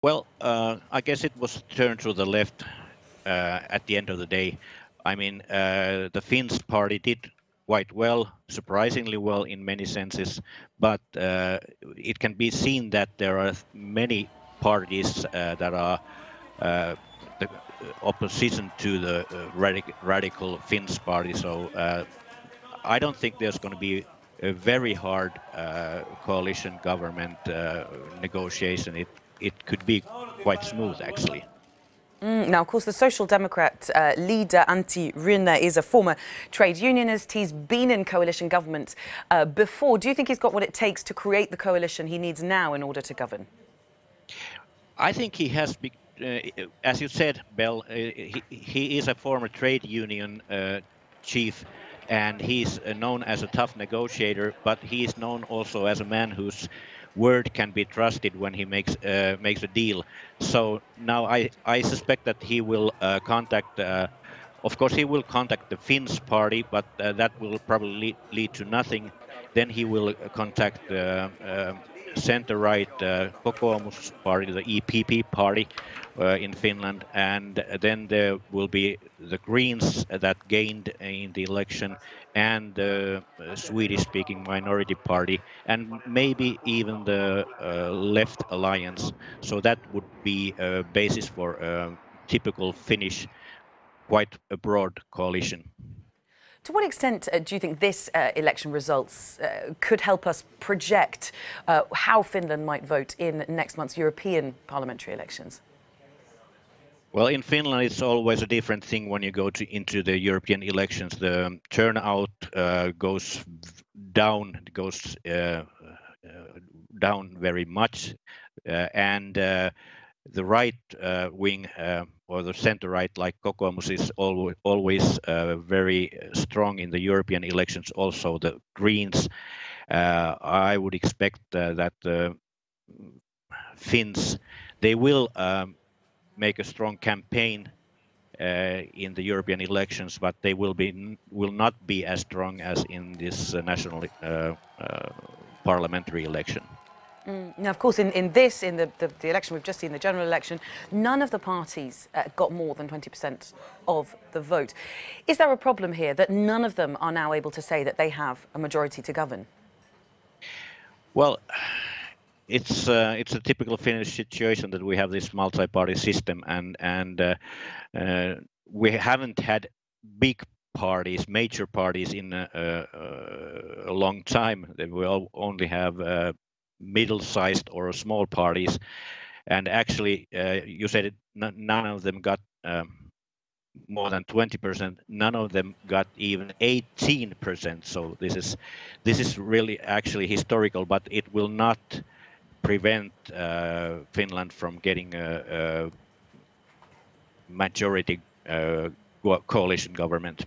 Well, I guess it was turned to the left at the end of the day. I mean, the Finns party did quite well, surprisingly well in many senses, but it can be seen that there are many parties that are uh, the opposition to the radical Finns party. So I don't think there's going to be a very hard coalition government negotiation. It could be quite smooth, actually. Now, of course, the Social Democrat leader, Matti Merttinen, is a former trade unionist. He's been in coalition government before. Do you think he's got what it takes to create the coalition he needs now in order to govern? I think he has, as you said, Bell, he is a former trade union chief, and he's known as a tough negotiator, but he is known also as a man whose word can be trusted when he makes a deal. So now I suspect that he will contact. Of course, he will contact the Finns party, but that will probably lead to nothing. Then he will contact the center-right Kokoomus party, the EPP party in Finland, and then there will be the Greens that gained in the election, and the Swedish-speaking minority party, and maybe even the Left Alliance. So that would be a basis for a typical Finnish, quite a broad coalition. To what extent do you think this election results could help us project how Finland might vote in next month's European parliamentary elections? Well, in Finland, it's always a different thing when you go into the European elections. The turnout goes down, down very much, and the right wing or the center right, like Kokoomus, is always very strong in the European elections. Also, the Greens. I would expect that the Finns, they will make a strong campaign in the European elections, but they will not be as strong as in this national parliamentary election. Now, of course, in the election we've just seen, the general election, none of the parties got more than 20% of the vote. Is there a problem here that none of them are now able to say that they have a majority to govern? Well, it's a typical Finnish situation that we have this multi-party system, and we haven't had big parties, major parties in a long time. We only have middle-sized or small parties, and actually, you said it, none of them got more than 20%. None of them got even 18%. So this is really actually historical, but it will not prevent Finland from getting a majority coalition government.